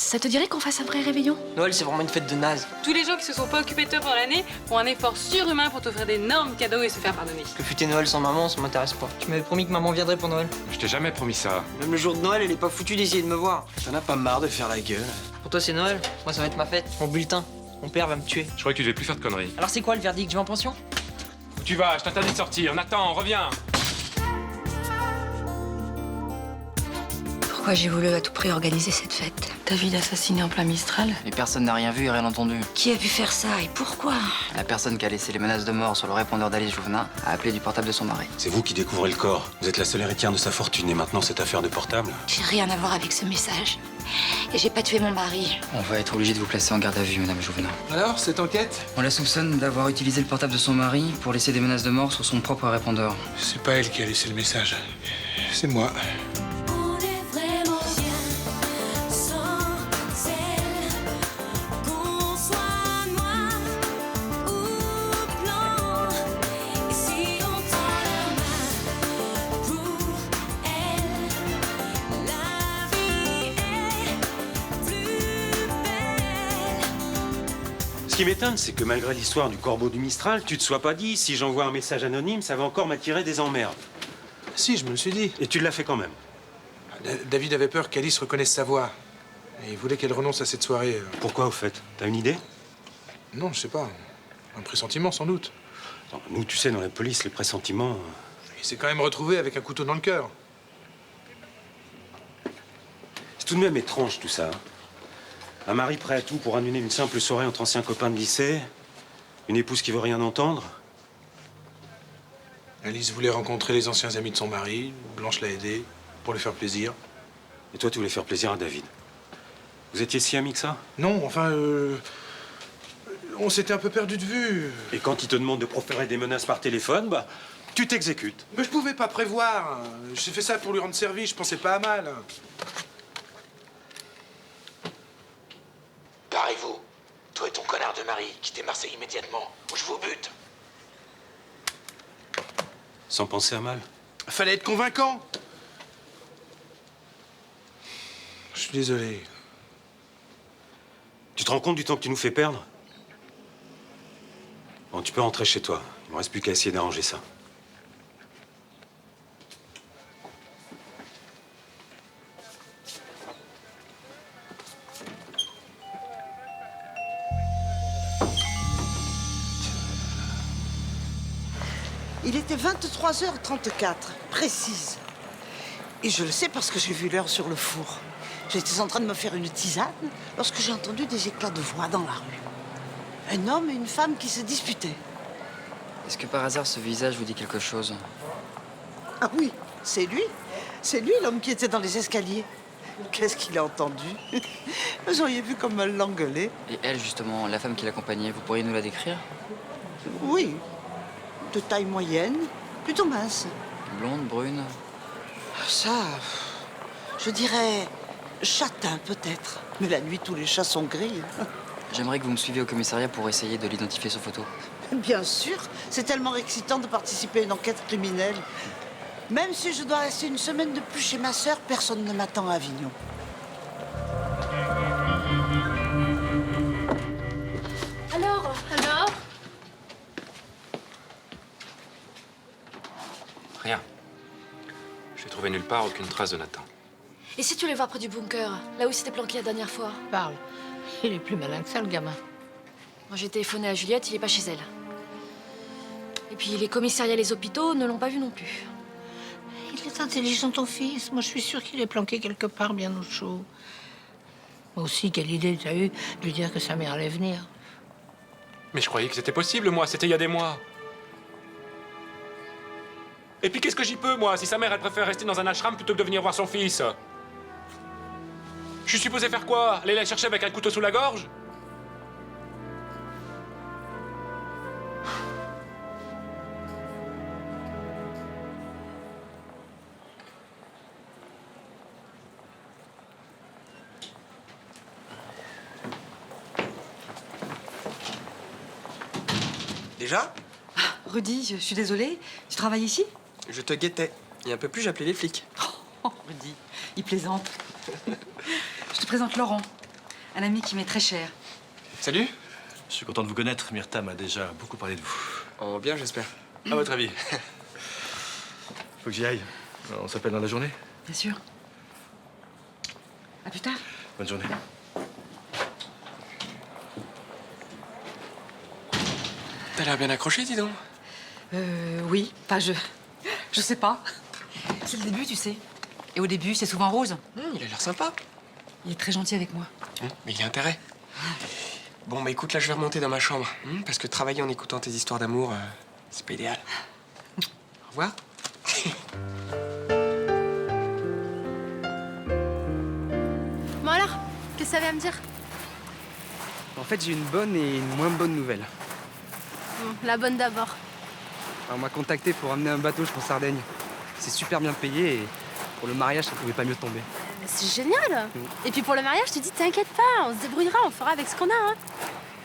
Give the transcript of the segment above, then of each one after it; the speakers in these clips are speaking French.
Ça te dirait qu'on fasse un vrai réveillon? Noël, c'est vraiment une fête de naze. Tous les gens qui se sont pas occupés de toi pendant l'année font un effort surhumain pour t'offrir d'énormes cadeaux et se faire pardonner. Que fêter Noël sans maman, ça m'intéresse pas. Tu m'avais promis que maman viendrait pour Noël. Je t'ai jamais promis ça. Même le jour de Noël, elle est pas foutue d'essayer de me voir. T'en as pas marre de faire la gueule? Pour toi, c'est Noël. Moi, ça va être ma fête. Mon bulletin. Mon père va me tuer. Je croyais que tu devais plus faire de conneries. Alors, c'est quoi le verdict? Je vais en pension? Où tu vas? Je t'interdis de sortir. Nathan, reviens. Pourquoi j'ai voulu à tout prix organiser cette fête? David assassiné en plein Mistral? Mais personne n'a rien vu et rien entendu. Qui a pu faire ça et pourquoi? La personne qui a laissé les menaces de mort sur le répondeur d'Alice Jouvenin a appelé du portable de son mari. C'est vous qui découvrez le corps. Vous êtes la seule héritière de sa fortune et maintenant cette affaire de portable. J'ai rien à voir avec ce message. Et j'ai pas tué mon mari. On va être obligé de vous placer en garde à vue, Madame Jouvenin. Alors, cette enquête? On la soupçonne d'avoir utilisé le portable de son mari pour laisser des menaces de mort sur son propre répondeur. C'est pas elle qui a laissé le message. C'est moi. On est vraiment bien sans elle. Qu'on soit noir ou blanc. Et si on tend la main pour elle, la vie est plus belle. Ce qui m'étonne, c'est que malgré l'histoire du corbeau du Mistral, tu te sois pas dit, si j'envoie un message anonyme, ça va encore m'attirer des emmerdes. Si, je me le suis dit. Et tu l'as fait quand même. David avait peur qu'Alice reconnaisse sa voix. Et il voulait qu'elle renonce à cette soirée. Pourquoi, au fait? T'as une idée? Non, je sais pas. Un pressentiment, sans doute. Non, nous, tu sais, dans la police, les pressentiments... Il s'est quand même retrouvé avec un couteau dans le cœur. C'est tout de même étrange, tout ça. Hein. Un mari prêt à tout pour annuler une simple soirée entre anciens copains de lycée. Une épouse qui veut rien entendre. Alice voulait rencontrer les anciens amis de son mari. Blanche l'a aidé pour lui faire plaisir. Et toi, tu voulais faire plaisir à David. Vous étiez si amis que ça? Non, enfin, on s'était un peu perdu de vue. Et quand il te demande de proférer des menaces par téléphone, bah, tu t'exécutes. Mais je pouvais pas prévoir. J'ai fait ça pour lui rendre service. Je pensais pas à mal. Barrez-vous. Toi et ton connard de mari, quittez Marseille immédiatement, ou je vous bute. Sans penser à mal. Fallait être convaincant. Je suis désolé. Tu te rends compte du temps que tu nous fais perdre? Bon, tu peux rentrer chez toi. Il me reste plus qu'à essayer d'arranger ça. Il était 23h34, précise. Et je le sais parce que j'ai vu l'heure sur le four. J'étais en train de me faire une tisane lorsque j'ai entendu des éclats de voix dans la rue. Un homme et une femme qui se disputaient. Est-ce que par hasard ce visage vous dit quelque chose? Ah oui, c'est lui. C'est lui l'homme qui était dans les escaliers. Qu'est-ce qu'il a entendu? Vous auriez vu comme elle l'engueulait. Et elle, justement, la femme qui l'accompagnait, vous pourriez nous la décrire? Oui, de taille moyenne, plutôt mince. Blonde, brune? Ça, je dirais châtain peut-être. Mais la nuit, tous les chats sont gris. J'aimerais que vous me suiviez au commissariat pour essayer de l'identifier sur photo. Bien sûr, c'est tellement excitant de participer à une enquête criminelle. Même si je dois rester une semaine de plus chez ma sœur, personne ne m'attend à Avignon. Alors? Rien. J'ai trouvé nulle part aucune trace de Nathan. Et si tu les voir près du bunker, là où il s'était planqué la dernière fois? Parle. Il est plus malin que ça, le gamin. Moi, j'ai téléphoné à Juliette, il est pas chez elle. Et puis les commissariats et les hôpitaux ne l'ont pas vu non plus. Il est intelligent, ton fils. Moi, je suis sûre qu'il est planqué quelque part bien au chaud. Moi aussi, quelle idée tu as eue de lui dire que sa mère allait venir. Mais je croyais que c'était possible, moi. C'était il y a des mois. Et puis qu'est-ce que j'y peux, moi, si sa mère, elle préfère rester dans un ashram plutôt que de venir voir son fils? Je suis supposé faire quoi? Aller la chercher avec un couteau sous la gorge? Déjà? Rudy, je suis désolée. Tu travailles ici? Je te guettais. Et un peu plus, j'appelais les flics. Oh, Rudy, il plaisante. Je te présente Laurent. Un ami qui m'est très cher. Salut. Je suis content de vous connaître. Myrtha m'a déjà beaucoup parlé de vous. Oh, bien, j'espère. À votre avis. Faut que j'y aille. On s'appelle dans la journée. Bien sûr. À plus tard. Bonne journée. T'as l'air bien accroché, dis donc. Oui. Enfin, je sais pas. C'est le début, tu sais. Et au début, c'est souvent rose. Il a l'air sympa. Il est très gentil avec moi. Mais il y a intérêt. Bon, bah écoute, là, je vais remonter dans ma chambre. Parce que travailler en écoutant tes histoires d'amour, c'est pas idéal. Au revoir. Bon alors, qu'est-ce que ça vient me dire? En fait, j'ai une bonne et une moins bonne nouvelle. Bon, la bonne d'abord. On m'a contacté pour amener un bateau jusqu'en Sardaigne. C'est super bien payé et pour le mariage, ça pouvait pas mieux tomber. C'est génial. Et puis pour le mariage, je te dis, t'inquiète pas, on se débrouillera, on fera avec ce qu'on a. Hein.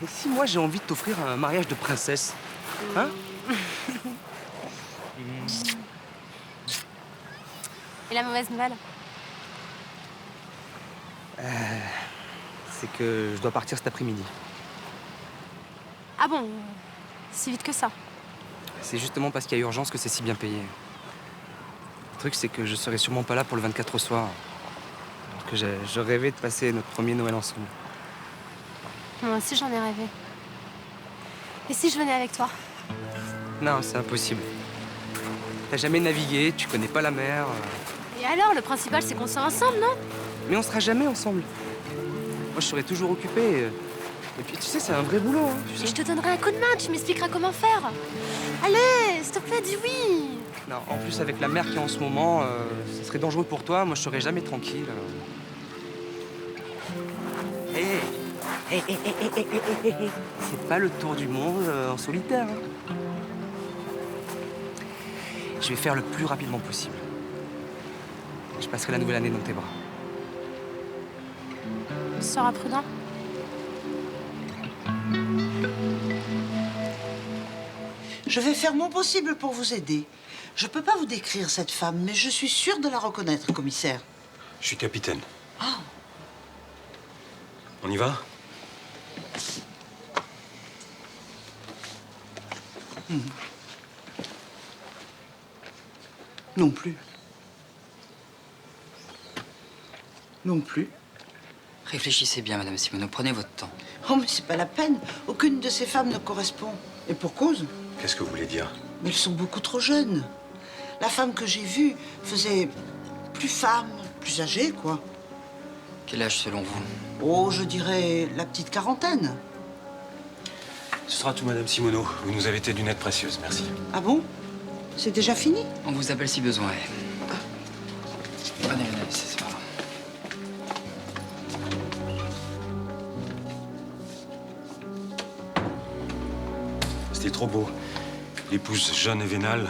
Et si moi j'ai envie de t'offrir un mariage de princesse, hein? Et la mauvaise nouvelle? C'est que je dois partir cet après-midi. Ah bon, si vite que ça? C'est justement parce qu'il y a urgence que c'est si bien payé. Le truc, c'est que je serai sûrement pas là pour le 24 au soir. Alors que je rêvais de passer notre premier Noël ensemble. Moi aussi, j'en ai rêvé. Et si je venais avec toi? Non, c'est impossible. T'as jamais navigué, tu connais pas la mer. Et alors, le principal, c'est qu'on soit ensemble, non? Mais on sera jamais ensemble. Moi, je serai toujours occupé. Et puis, tu sais, c'est un vrai boulot. Hein, tu sais. Et je te donnerai un coup de main, tu m'expliqueras comment faire. Allez, s'il te plaît, dis oui. Non, en plus, avec la mer qu'il y a en ce moment, ce serait dangereux pour toi. Moi, je serais jamais tranquille. C'est pas le tour du monde en solitaire. Hein. Je vais faire le plus rapidement possible. Je passerai la nouvelle année dans tes bras. Tu seras prudent. Je vais faire mon possible pour vous aider. Je peux pas vous décrire cette femme, mais je suis sûre de la reconnaître, commissaire. Je suis capitaine. Ah. On y va? Non plus. Non plus. Réfléchissez bien, Madame Simoneau. Prenez votre temps. Oh, mais c'est pas la peine. Aucune de ces femmes ne correspond. Et pour cause. Qu'est-ce que vous voulez dire? Mais elles sont beaucoup trop jeunes. La femme que j'ai vue faisait plus femme, plus âgée, quoi. Quel âge selon vous? Oh, je dirais la petite quarantaine. Ce sera tout, Madame Simoneau. Vous nous avez été d'une aide précieuse, merci. Ah bon? C'est déjà fini? On vous appelle si besoin. Allez, c'est ça. C'était trop beau. L'épouse jeune et vénale.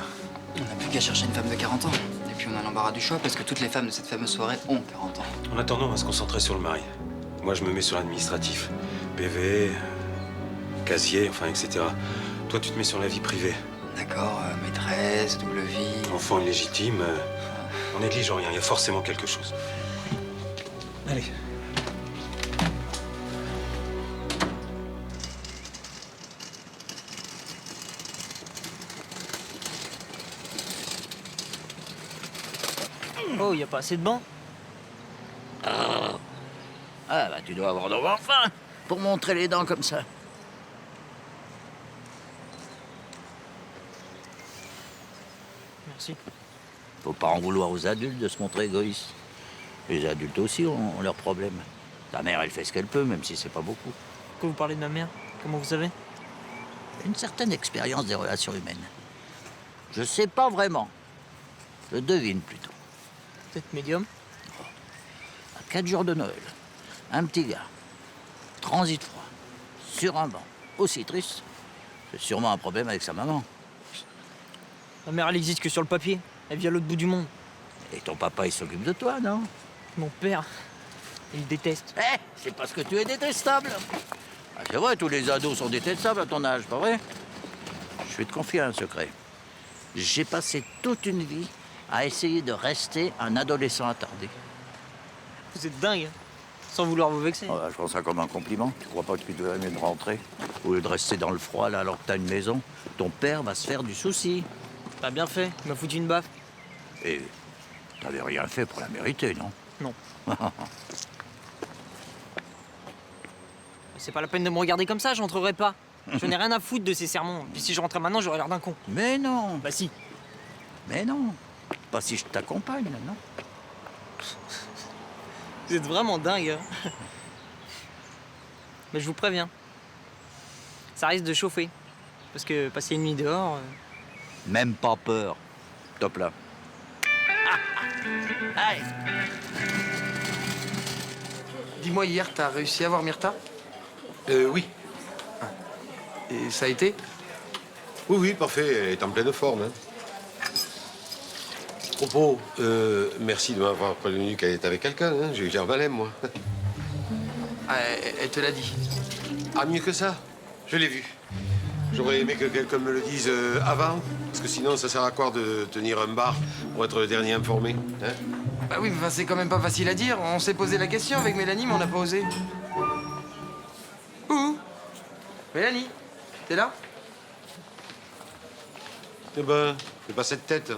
On n'a plus qu'à chercher une femme de 40 ans. Et puis on a l'embarras du choix parce que toutes les femmes de cette fameuse soirée ont 40 ans. En attendant, on va se concentrer sur le mari. Moi, je me mets sur l'administratif. PV, casier, enfin, etc. Toi, tu te mets sur la vie privée. D'accord, maîtresse, double vie. Enfant illégitime. On néglige rien, il y a forcément quelque chose. Allez. Oh, y a pas assez de bancs? Ah, bah tu dois avoir d'avoir faim pour montrer les dents comme ça. Merci. Faut pas en vouloir aux adultes de se montrer égoïstes. Les adultes aussi ont leurs problèmes. Ta mère, elle fait ce qu'elle peut, même si c'est pas beaucoup. Pourquoi vous parlez de ma mère? Comment vous savez? Une certaine expérience des relations humaines. Je sais pas vraiment. Je devine plutôt. Peut-être médium? À 4 jours de Noël, un petit gars, transit froid, sur un banc, aussi triste, c'est sûrement un problème avec sa maman. Ma mère, elle existe que sur le papier. Elle vit à l'autre bout du monde. Et ton papa, il s'occupe de toi, non? Mon père, il déteste. Eh, c'est parce que tu es détestable. Ah, c'est vrai, tous les ados sont détestables à ton âge, pas vrai? Je vais te confier un secret. J'ai passé toute une vie à essayer de rester un adolescent attardé. Vous êtes dingue. Sans vouloir vous vexer. Oh, je prends ça comme un compliment. Tu crois pas que tu devrais mieux de rentrer? Au lieu de rester dans le froid, là, alors que t'as une maison, ton père va se faire du souci. T'as bien fait, il m'a foutu une baffe. Et t'avais rien fait pour la mériter, non? Non. C'est pas la peine de me regarder comme ça, j'entrerai pas. Je n'ai rien à foutre de ces sermons. Puis si je rentrais maintenant, j'aurais l'air d'un con. Mais non. Bah si. Mais non. Pas si je t'accompagne, non? Vous êtes vraiment dingue. Hein. Mais je vous préviens. Ça risque de chauffer. Parce que passer une nuit dehors... Même pas peur. Top là. Allez. Dis-moi, hier, t'as réussi à voir Myrtha? Oui. Et ça a été? Oui, oui, parfait. Elle est en pleine forme. Hein. Propos, merci de m'avoir prévenu qu'elle est avec quelqu'un. Hein. J'ai eu l'air malin, moi. Ah, elle te l'a dit. Ah, mieux que ça. Je l'ai vu. J'aurais aimé que quelqu'un me le dise avant, parce que sinon, ça sert à quoi de tenir un bar pour être le dernier informé, hein? Bah oui, mais c'est quand même pas facile à dire. On s'est posé la question avec Mélanie, mais on n'a pas osé. Ouh! Mélanie, t'es là? Eh ben, fais pas cette tête. De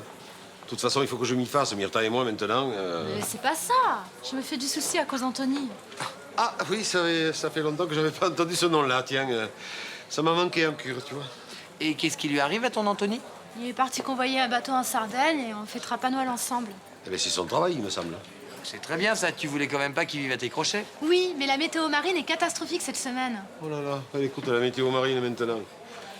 toute façon, il faut que je m'y fasse, Myrtha et moi, maintenant. Mais c'est pas ça. Je me fais du souci à cause d'Anthony. Ah, oui, ça fait longtemps que j'avais pas entendu ce nom-là, tiens. Ça m'a manqué en cure, tu vois. Et qu'est-ce qui lui arrive à ton Anthony? Il est parti convoyer un bateau en Sardaigne et on fêtera pas Noël ensemble. Eh ben, c'est son travail, il me semble. C'est très bien, ça. Tu voulais quand même pas qu'il vive à tes crochets? Oui, mais la météo marine est catastrophique cette semaine. Oh là là, allez, écoute la météo marine maintenant.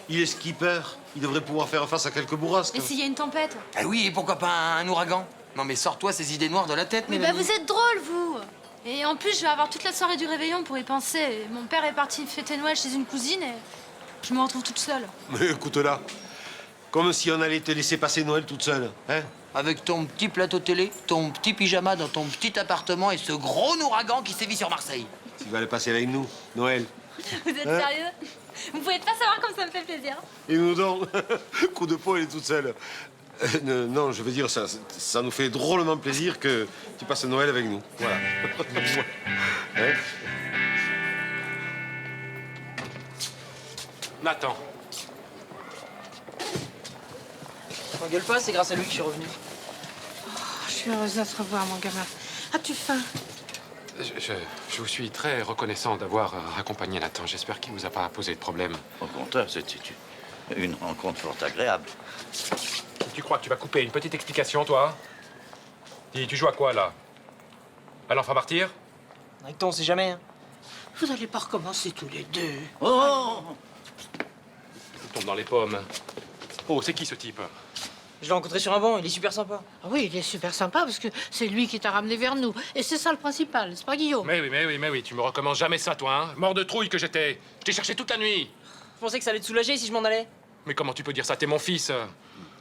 Il est skipper, il devrait pouvoir faire face à quelques bourrasques. Et s'il y a une tempête? Ah oui, et pourquoi pas un ouragan? Non mais sors-toi ces idées noires de la tête, Mais Mélanie. bah vous êtes drôle, vous. Et en plus, je vais avoir toute la soirée du réveillon pour y penser. Mon père est parti fêter Noël chez une cousine et je me retrouve toute seule. Mais écoute-là, comme si on allait te laisser passer Noël toute seule, hein? Avec ton petit plateau télé, ton petit pyjama dans ton petit appartement et ce gros ouragan qui sévit sur Marseille. Tu vas aller passer avec nous, Noël. Vous êtes Hein? sérieux? Vous pouvez pas savoir comme ça me fait plaisir. Et nous donc, coup de peau, elle est toute seule. Non, je veux dire, ça nous fait drôlement plaisir que tu passes Noël avec nous. Voilà. Hein? Nathan. T'engueule pas, c'est grâce à lui que je suis revenu. Je suis heureuse de te revoir, mon gamin. As-tu faim? Je vous suis très reconnaissant d'avoir accompagné Nathan. J'espère qu'il vous a pas posé de problème. Au contraire, c'était une rencontre fort agréable. Tu crois que tu vas couper une petite explication, toi? Dis, tu joues à quoi, là? À l'enfant martyr? Avec toi, on sait jamais. Hein. Vous n'allez pas recommencer tous les deux. Oh! Tu tombes dans les pommes. Oh, c'est qui ce type? Je l'ai rencontré sur un banc, il est super sympa. Ah oui, il est super sympa parce que c'est lui qui t'a ramené vers nous. Et c'est ça le principal, n'est-ce pas, Guillaume? Mais oui, tu me recommences jamais ça, toi, hein? Mort de trouille que j'étais. Je t'ai cherché toute la nuit. Je pensais que ça allait te soulager si je m'en allais. Mais comment tu peux dire ça? T'es mon fils.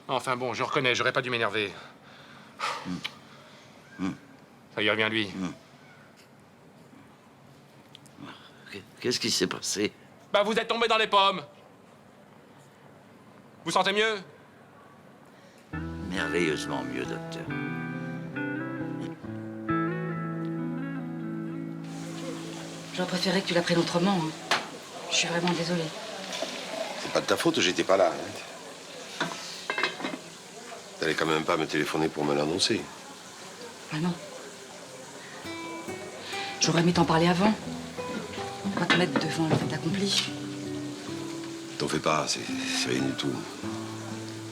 Enfin bon, je reconnais, j'aurais pas dû m'énerver. Ça y revient, lui. Qu'est-ce qui s'est passé? Bah, vous êtes tombé dans les pommes. Vous sentez mieux? Merveilleusement mieux, docteur. J'aurais préféré que tu l'apprennes autrement. Hein. Je suis vraiment désolée. C'est pas de ta faute, j'étais pas là. Hein. T'allais quand même pas me téléphoner pour me l'annoncer. Ah non. J'aurais aimé t'en parler avant. Pas te mettre devant le fait accompli. T'en fais pas, c'est rien du tout.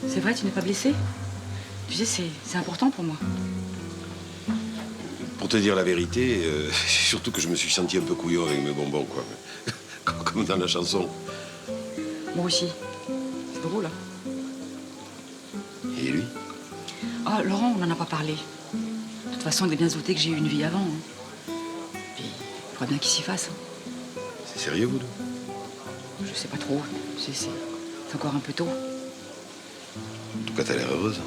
C'est vrai, tu n'es pas blessé? Tu sais, c'est important pour moi. Pour te dire la vérité, surtout que je me suis senti un peu couillon avec mes bonbons, quoi. Comme dans la chanson. Moi aussi. C'est drôle, hein. Et lui? Ah, Laurent, on n'en a pas parlé. De toute façon, il est bien se douter que j'ai eu une vie avant. Hein. Puis, il faudrait bien qu'il s'y fasse. Hein. C'est sérieux, vous deux? Je sais pas trop. C'est encore un peu tôt. En tout cas, t'as l'air heureuse.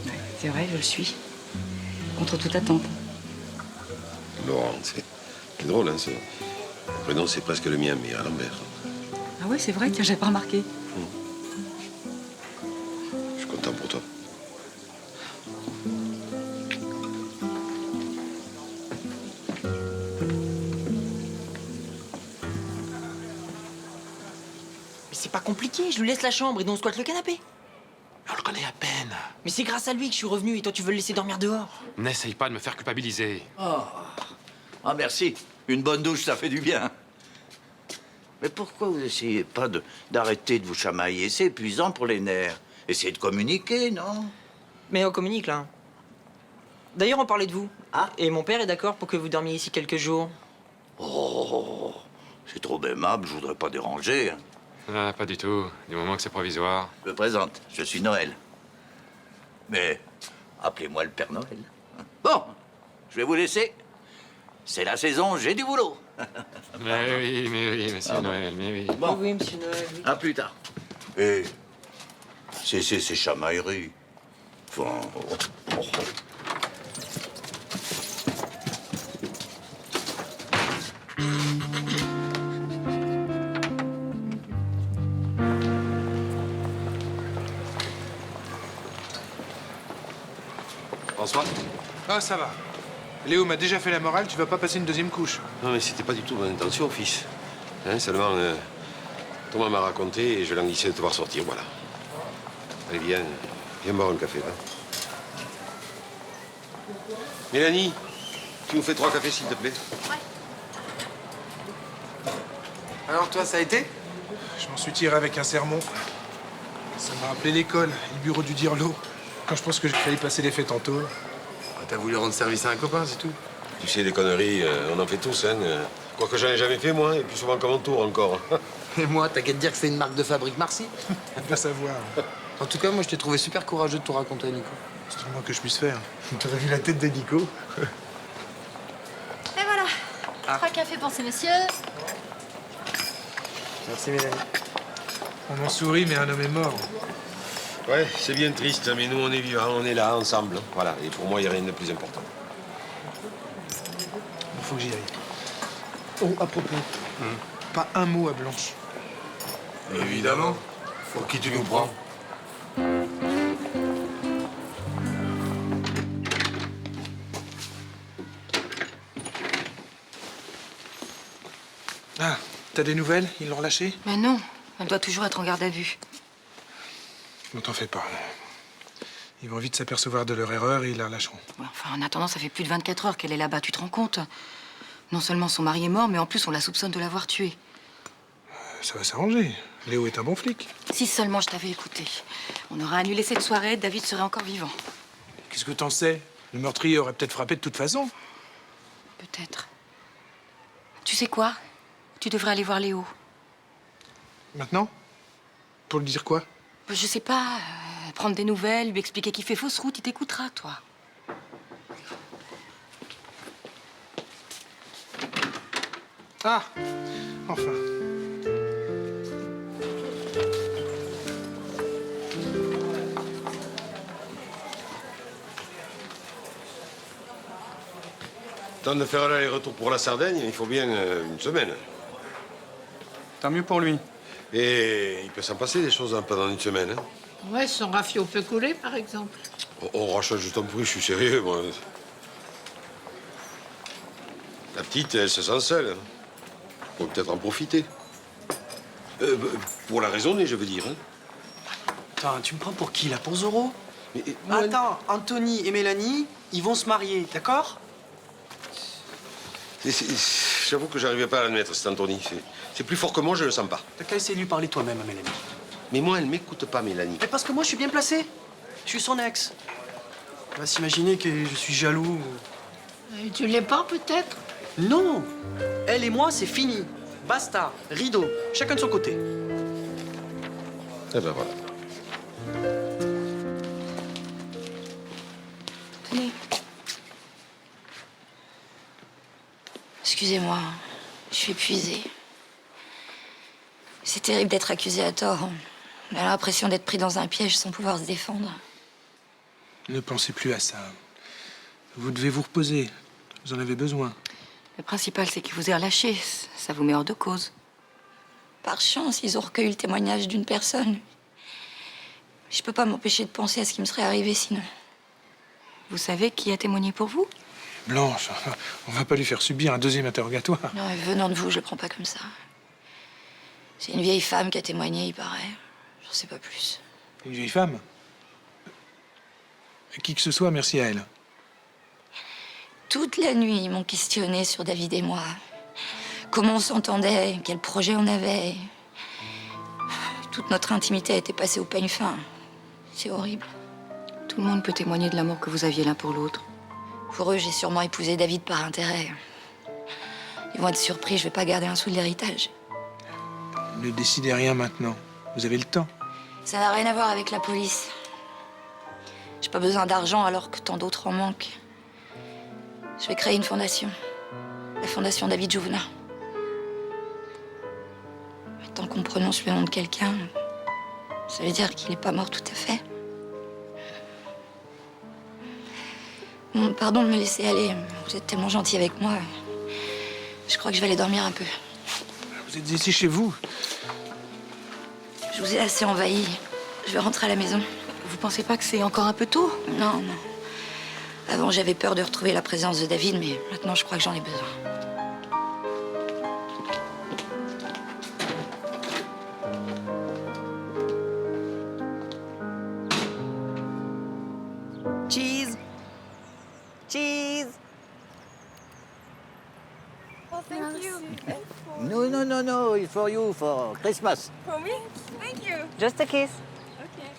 Ouais, c'est vrai, je le suis. Contre toute attente. Laurent, c'est drôle, hein, ça. Le prénom, c'est presque le mien, mais à l'envers. Ah ouais, c'est vrai, tiens, j'avais pas remarqué. Je suis content pour toi. c'est pas compliqué, je lui laisse la chambre et nous on squatte le canapé. On le connaît à peine. Mais c'est grâce à lui que je suis revenu et toi tu veux le laisser dormir dehors. N'essaye pas de me faire culpabiliser. Oh. Ah, merci. Une bonne douche, ça fait du bien. Mais pourquoi vous essayez pas d'arrêter de vous chamailler? C'est épuisant pour les nerfs. Essayez de communiquer, non? Mais on communique là. D'ailleurs on parlait de vous. Ah. Et mon père est d'accord pour que vous dormiez ici quelques jours. Oh, c'est trop aimable, je voudrais pas déranger. Ah, pas du tout. Du moment que c'est provisoire. Je me présente, je suis Noël. Mais appelez-moi le Père Noël. Bon, je vais vous laisser. C'est la saison, j'ai du boulot. Mais oui, monsieur Noël, mais oui. Bon. Oui, monsieur Noël. Oui. À plus tard. Et cessez ces chamailleries. Enfin, François? Ah, ça va. Léo m'a déjà fait la morale, tu vas pas passer une deuxième couche. Non, mais c'était pas du tout mon intention, fils. Hein, seulement, Thomas m'a raconté et je languissais de te voir sortir, voilà. Allez, viens boire un café, là. Mélanie, tu nous fais 3 cafés, s'il te plaît? Alors, toi, ça a été? Je m'en suis tiré avec un sermon. Ça m'a rappelé l'école, le bureau du Dirlo. Quand je pense que j'ai failli passer les fêtes tantôt. T'as voulu rendre service à un copain, c'est tout. Tu sais, des conneries, on en fait tous, hein. Quoique j'en ai jamais fait, moi, et plus souvent qu'à mon tour, encore. Et moi, t'as qu'à te dire que c'est une marque de fabrique Marcy. Va savoir. En tout cas, moi, je t'ai trouvé super courageux de tout raconter, Nico. C'est tout le moins que je puisse faire. T'aurais vu la tête de Nico? Et voilà. Ah. 3 cafés pour ces messieurs. Merci, Mélanie. On en sourit, mais un homme est mort. Ouais, c'est bien triste, mais nous, on est vivants, on est là, ensemble. Voilà, et pour moi, il n'y a rien de plus important. Il faut que j'y aille. Oh, à propos, pas un mot à Blanche. Évidemment. Pour qui tu nous prends? Ah, t'as des nouvelles? Ils l'ont relâchée? Mais non, elle doit toujours être en garde à vue. Ne t'en fais pas. Ils vont vite s'apercevoir de leur erreur et ils la relâcheront. Ouais, enfin, en attendant, ça fait plus de 24 heures qu'elle est là-bas, tu te rends compte? Non seulement son mari est mort, mais en plus, on la soupçonne de l'avoir tué. Ça va s'arranger. Léo est un bon flic. Si seulement je t'avais écouté. On aurait annulé cette soirée, David serait encore vivant. Qu'est-ce que t'en sais? Le meurtrier aurait peut-être frappé de toute façon. Peut-être. Tu sais quoi? Tu devrais aller voir Léo. Maintenant? Pour lui dire quoi? Je sais pas, prendre des nouvelles, lui expliquer qu'il fait fausse route, il t'écoutera, toi. Ah, enfin. Tant de faire l'aller-retour pour la Sardaigne, il faut bien une semaine. Tant mieux pour lui. Et il peut s'en passer des choses pendant une semaine. Hein. Ouais, son rafio peut couler, par exemple. On rachète, je t'en prie, je suis sérieux, moi. La petite, elle se sent seule. Faut peut-être en profiter. Pour la raisonner, je veux dire. Hein. Attends, tu me prends pour qui, là? Pour Zorro? Mais, Attends, Anthony et Mélanie, ils vont se marier, d'accord? J'avoue que j'arrivais pas à l'admettre, cet Anthony. C'est plus fort que moi, je le sens pas. T'as qu'à essayer de lui parler toi-même à Mélanie. Mais moi, elle m'écoute pas, Mélanie. Mais parce que moi, je suis bien placé. Je suis son ex. Elle va s'imaginer que je suis jaloux. Et tu l'es pas, peut-être? Non! Elle et moi, c'est fini. Basta. Rideau. Chacun de son côté. Eh ben voilà. Tenez. Excusez-moi, je suis épuisée. C'est terrible d'être accusé à tort. On a l'impression d'être pris dans un piège sans pouvoir se défendre. Ne pensez plus à ça. Vous devez vous reposer. Vous en avez besoin. Le principal, c'est qu'ils vous aient relâché. Ça vous met hors de cause. Par chance, ils ont recueilli le témoignage d'une personne. Je peux pas m'empêcher de penser à ce qui me serait arrivé sinon. Vous savez qui a témoigné pour vous? Blanche, on va pas lui faire subir un deuxième interrogatoire. Non, venant de vous, je le prends pas comme ça. C'est une vieille femme qui a témoigné, il paraît. J'en sais pas plus. Une vieille femme? Qui que ce soit, merci à elle. Toute la nuit, ils m'ont questionné sur David et moi. Comment on s'entendait, quel projet on avait. Toute notre intimité a été passée au peigne fin. C'est horrible. Tout le monde peut témoigner de l'amour que vous aviez l'un pour l'autre. Pour eux, j'ai sûrement épousé David par intérêt. Ils vont être surpris, je vais pas garder un sou de l'héritage. Ne décidez rien maintenant. Vous avez le temps. Ça n'a rien à voir avec la police. J'ai pas besoin d'argent alors que tant d'autres en manquent. Je vais créer une fondation. La fondation David Jouvenin. Tant qu'on prononce le nom de quelqu'un, ça veut dire qu'il est pas mort tout à fait. Bon, pardon de me laisser aller. Vous êtes tellement gentil avec moi. Je crois que je vais aller dormir un peu. Vous êtes ici chez vous? Je vous ai assez envahi. Je vais rentrer à la maison. Vous pensez pas que c'est encore un peu tôt? Non, non. Avant, j'avais peur de retrouver la présence de David, mais maintenant, je crois que j'en ai besoin. Cheese. Cheese. Oh, thank you. No, no, no, no, it's for you, for Christmas. For me? Thank you. Just a kiss. Okay.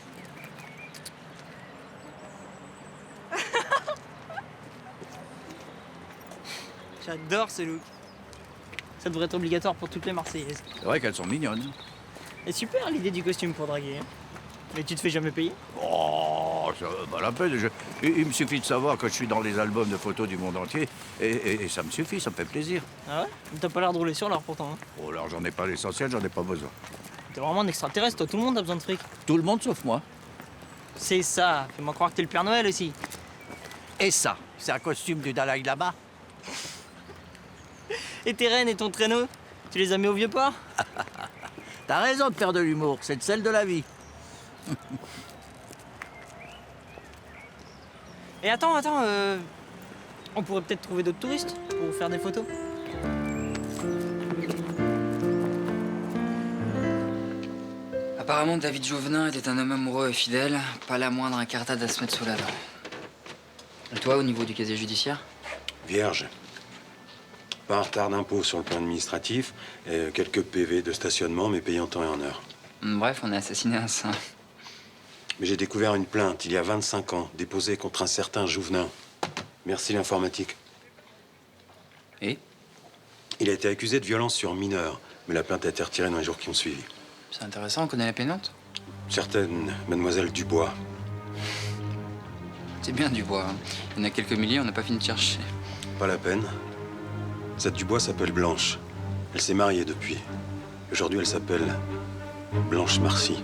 J'adore ce look. Ça devrait être obligatoire pour toutes les Marseillaises. C'est vrai qu'elles sont mignonnes. Et super l'idée du costume pour draguer. Hein. Mais tu te fais jamais payer? Oh, ça va pas la peine. Il me suffit de savoir que je suis dans les albums de photos du monde entier. Et ça me suffit, ça me fait plaisir. Ah ouais? T'as pas l'air de rouler sur l'or pourtant. Hein. Oh, alors j'en ai pas l'essentiel, j'en ai pas besoin. T'es vraiment un extraterrestre, toi. Tout le monde a besoin de fric. Tout le monde sauf moi. C'est ça. Fais-moi croire que t'es le Père Noël aussi. Et ça, c'est un costume du Dalai Lama. Et tes rennes et ton traîneau, tu les as mis au vieux port? T'as raison de faire de l'humour, c'est le sel de la vie. Et attends, on pourrait peut-être trouver d'autres touristes pour faire des photos. Apparemment, David Jouvenin était un homme amoureux et fidèle, pas la moindre incartade à se mettre sous la dent. Et toi, au niveau du casier judiciaire? Vierge. Pas un retard d'impôt sur le plan administratif, et quelques PV de stationnement, mais payés en temps et en heure. Bref, on a assassiné un saint. Mais j'ai découvert une plainte, il y a 25 ans, déposée contre un certain Jouvenin. Merci l'informatique. Et? Il a été accusé de violence sur mineur, mais la plainte a été retirée dans les jours qui ont suivi. C'est intéressant, on connaît la plaignante? Certaine mademoiselle Dubois. C'est bien Dubois. Hein. Il y en a quelques milliers, on n'a pas fini de chercher. Pas la peine. Cette Dubois s'appelle Blanche. Elle s'est mariée depuis. Aujourd'hui, elle s'appelle Blanche Marcy.